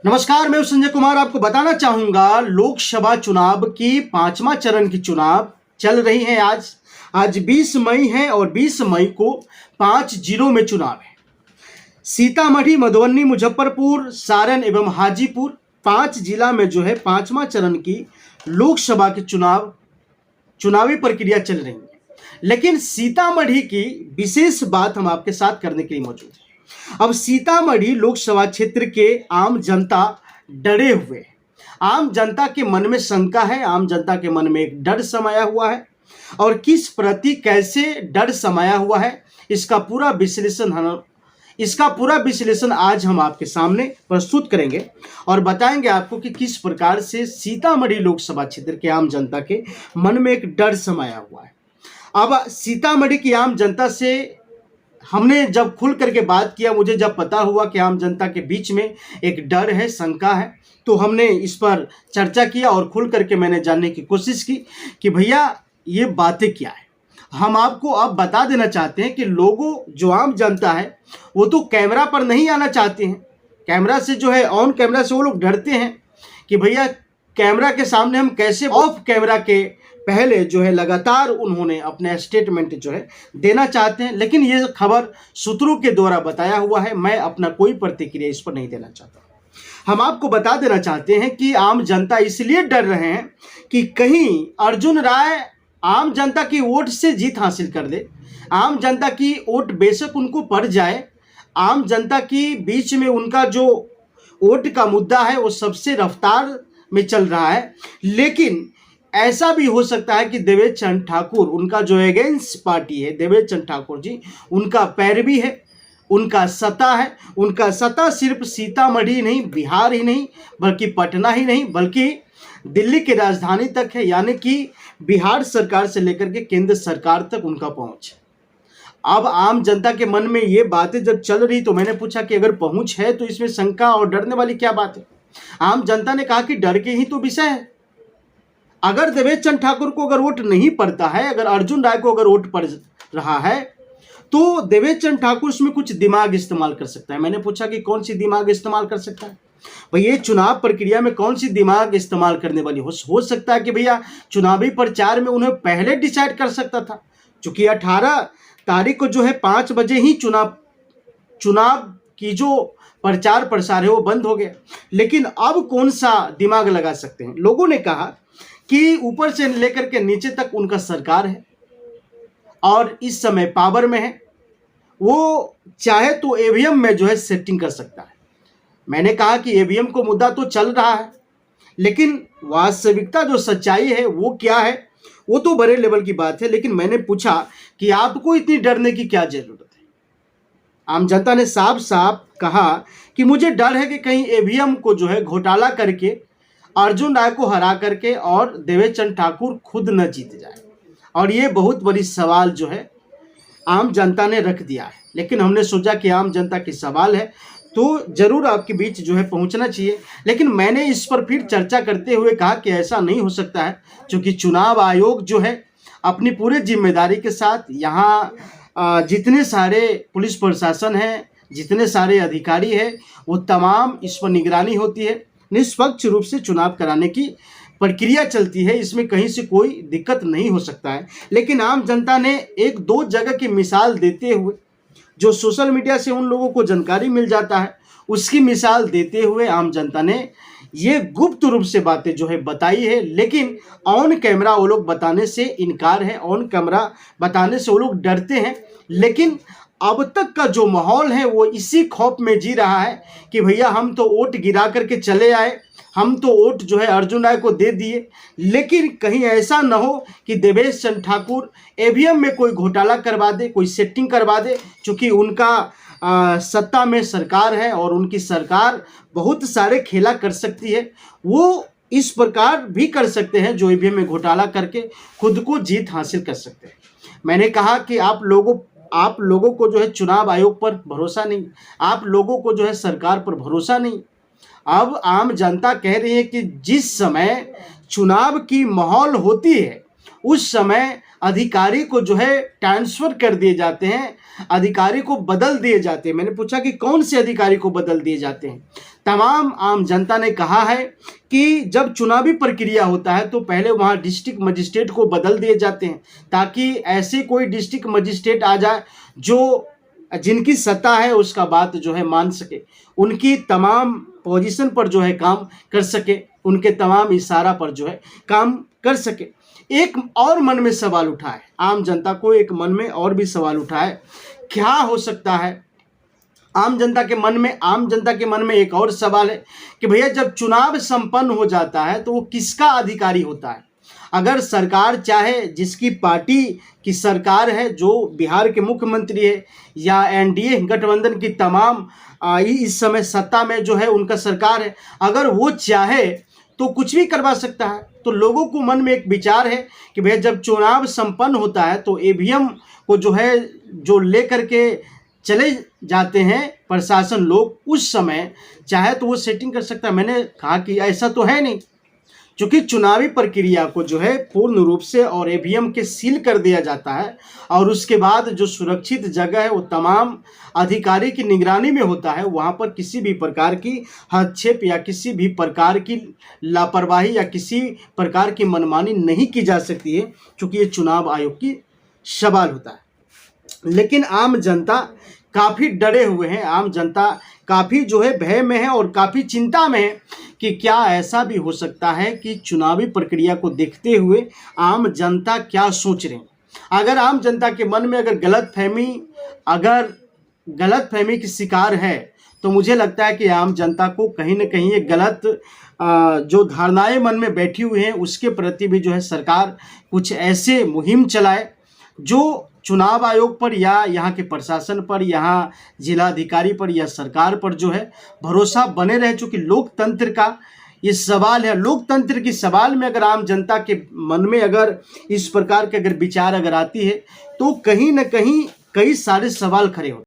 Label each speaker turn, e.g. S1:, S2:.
S1: नमस्कार, मैं संजय कुमार आपको बताना चाहूंगा लोकसभा चुनाव की पांचवा चरण की चुनाव चल रही है। आज 20 मई है और 20 मई को 5 जिलों में चुनाव है। सीतामढ़ी, मधुबनी, मुजफ्फरपुर, सारण एवं हाजीपुर 5 जिला में जो है पांचवा चरण की लोकसभा की चुनावी प्रक्रिया चल रही है। लेकिन सीतामढ़ी की विशेष बात हम आपके साथ करने के लिए मौजूद है। अब सीतामढ़ी लोकसभा क्षेत्र के आम जनता डरे हुए हैं। आम जनता के मन में शंका है, आम जनता के मन में एक डर समाया हुआ है और किस प्रति कैसे डर समाया हुआ है इसका पूरा विश्लेषण आज हम आपके सामने प्रस्तुत करेंगे और बताएंगे आपको कि किस प्रकार से सीतामढ़ी लोकसभा क्षेत्र के आम जनता के मन में एक डर समाया हुआ है। अब सीतामढ़ी की आम जनता से हमने जब खुल करके बात किया, मुझे जब पता हुआ कि आम जनता के बीच में एक डर है, शंका है, तो हमने इस पर चर्चा किया और खुल करके मैंने जानने की कोशिश की कि भैया ये बातें क्या है। हम आपको अब बता देना चाहते हैं कि लोगों जो आम जनता है वो तो कैमरा पर नहीं आना चाहते हैं। कैमरा से जो है ऑन कैमरा से वो लोग डरते हैं कि भैया कैमरा के सामने हम कैसे, ऑफ कैमरा के पहले जो है लगातार उन्होंने अपने स्टेटमेंट जो है देना चाहते हैं। लेकिन ये खबर सूत्रों के द्वारा बताया हुआ है, मैं अपना कोई प्रतिक्रिया इस पर नहीं देना चाहता। हम आपको बता देना चाहते हैं कि आम जनता इसलिए डर रहे हैं कि कहीं अर्जुन राय आम जनता की वोट से जीत हासिल कर ले। आम जनता की वोट बेशक उनको पड़ जाए, आम जनता की बीच में उनका जो वोट का मुद्दा है वो सबसे रफ्तार में चल रहा है। लेकिन ऐसा भी हो सकता है कि देवेश चंद्र ठाकुर, उनका जो अगेंस्ट पार्टी है देवेश चंद्र ठाकुर जी, उनका पैरवी है, उनका सत्ता है। उनका सत्ता सिर्फ सीतामढ़ी नहीं, बिहार ही नहीं, बल्कि पटना ही नहीं, बल्कि दिल्ली की राजधानी तक है। यानी कि बिहार सरकार से लेकर के केंद्र सरकार तक उनका पहुंच है। अब आम जनता के मन में ये बातें जब चल रही तो मैंने पूछा कि अगर पहुंच है तो इसमें शंका और डरने वाली क्या बात है। आम जनता ने कहा कि डर के ही तो विषय है। अगर देवेश चंद्र ठाकुर को अगर वोट नहीं पड़ता है, अगर अर्जुन राय को अगर वोट पड़ रहा है तो देवेश चंद्र ठाकुर उसमें कुछ दिमाग इस्तेमाल कर सकता है। मैंने पूछा कि कौन सी दिमाग इस्तेमाल कर सकता है भाई, ये चुनाव प्रक्रिया में कौन सी दिमाग इस्तेमाल करने वाली हो सकता है कि भैया चुनावी प्रचार में उन्हें पहले डिसाइड कर सकता था, क्योंकि 18 तारीख को जो है 5 बजे ही चुनाव की जो प्रचार प्रसार है वो बंद हो गया। लेकिन अब कौन सा दिमाग लगा सकते हैं। लोगों ने कहा कि ऊपर से लेकर के नीचे तक उनका सरकार है और इस समय पावर में है, वो चाहे तो ईवीएम में जो है सेटिंग कर सकता है। मैंने कहा कि ईवीएम को मुद्दा तो चल रहा है, लेकिन वास्तविकता जो सच्चाई है वो क्या है वो तो बड़े लेवल की बात है। लेकिन मैंने पूछा कि आपको इतनी डरने की क्या जरूरत है। आम जनता ने साफ साफ कहा कि मुझे डर है कि कहीं ईवीएम को जो है घोटाला करके अर्जुन राय को हरा करके और देवेश चंद्र ठाकुर खुद न जीत जाए। और ये बहुत बड़ी सवाल जो है आम जनता ने रख दिया है। लेकिन हमने सोचा कि आम जनता की सवाल है तो जरूर आपके बीच जो है पहुंचना चाहिए। लेकिन मैंने इस पर फिर चर्चा करते हुए कहा कि ऐसा नहीं हो सकता है, क्योंकि चुनाव आयोग जो है अपनी पूरी जिम्मेदारी के साथ यहाँ जितने सारे पुलिस प्रशासन है, जितने सारे अधिकारी है, वो तमाम इस पर निगरानी होती है। निष्पक्ष रूप से चुनाव कराने की प्रक्रिया चलती है, इसमें कहीं से कोई दिक्कत नहीं हो सकता है। लेकिन आम जनता ने 1-2 जगह की मिसाल देते हुए, जो सोशल मीडिया से उन लोगों को जानकारी मिल जाता है उसकी मिसाल देते हुए आम जनता ने ये गुप्त रूप से बातें जो है बताई है। लेकिन ऑन कैमरा वो लोग बताने से इनकार है, ऑन कैमरा बताने से वो लोग डरते हैं। लेकिन अब तक का जो माहौल है वो इसी खौफ में जी रहा है कि भैया हम तो वोट गिरा करके चले आए, हम तो वोट जो है अर्जुन राय को दे दिए, लेकिन कहीं ऐसा न हो कि देवेश चंद्र ठाकुर ईवीएम में कोई घोटाला करवा दे, कोई सेटिंग करवा दे। क्योंकि उनका सत्ता में सरकार है और उनकी सरकार बहुत सारे खेला कर सकती है। वो इस प्रकार भी कर सकते हैं जो ईवीएम में घोटाला करके खुद को जीत हासिल कर सकते हैं। मैंने कहा कि आप लोगों को जो है चुनाव आयोग पर भरोसा नहीं, आप लोगों को जो है सरकार पर भरोसा नहीं। अब आम जनता कह रही है कि जिस समय चुनाव की माहौल होती है उस समय अधिकारी को जो है ट्रांसफर कर दिए जाते हैं, अधिकारी को बदल दिए जाते हैं। मैंने पूछा कि कौन से अधिकारी को बदल दिए जाते हैं। तमाम आम जनता ने कहा है कि जब चुनावी प्रक्रिया होता है तो पहले वहाँ डिस्ट्रिक्ट मजिस्ट्रेट को बदल दिए जाते हैं, ताकि ऐसे कोई डिस्ट्रिक्ट मजिस्ट्रेट आ जाए जो जिनकी सत्ता है उसका बात जो है मान सके, उनकी तमाम पोजीशन पर जो है काम कर सके, उनके तमाम इशारा पर जो है काम कर सके। एक और मन में सवाल उठा है, आम जनता को एक मन में और भी सवाल उठा है, क्या हो सकता है आम जनता के मन में एक और सवाल है कि भैया जब चुनाव संपन्न हो जाता है तो वो किसका अधिकारी होता है। अगर सरकार चाहे, जिसकी पार्टी की सरकार है, जो बिहार के मुख्यमंत्री है या एनडीए गठबंधन की तमाम इस समय सत्ता में जो है उनका सरकार है, अगर वो चाहे तो कुछ भी करवा सकता है। तो लोगों को मन में एक विचार है कि भैया जब चुनाव संपन्न होता है तो ईवीएम को जो है जो ले करके चले जाते हैं प्रशासन लोग, उस समय चाहे तो वो सेटिंग कर सकता है। मैंने कहा कि ऐसा तो है नहीं, क्योंकि चुनावी प्रक्रिया को जो है पूर्ण रूप से और ईवीएम के सील कर दिया जाता है और उसके बाद जो सुरक्षित जगह है वो तमाम अधिकारी की निगरानी में होता है। वहाँ पर किसी भी प्रकार की हस्तक्षेप या किसी भी प्रकार की लापरवाही या किसी प्रकार की मनमानी नहीं की जा सकती है, क्योंकि ये चुनाव आयोग की सवाल होता है। लेकिन आम जनता काफ़ी डरे हुए हैं, आम जनता काफ़ी जो है भय में है और काफ़ी चिंता में है कि क्या ऐसा भी हो सकता है कि चुनावी प्रक्रिया को देखते हुए आम जनता क्या सोच रहे हैं। अगर आम जनता के मन में अगर गलतफहमी की शिकार है तो मुझे लगता है कि आम जनता को कहीं ना कहीं ये गलत जो धारणाएं मन में बैठी हुई हैं उसके प्रति भी जो है सरकार कुछ ऐसे मुहिम चलाए जो चुनाव आयोग पर या यहाँ के प्रशासन पर, यहाँ जिलाधिकारी पर या सरकार पर जो है भरोसा बने रहे। चूँकि लोकतंत्र का ये सवाल है, लोकतंत्र की सवाल में अगर आम जनता के मन में अगर इस प्रकार के अगर विचार अगर आती है तो कहीं ना कहीं कई सारे सवाल खड़े होते हैं।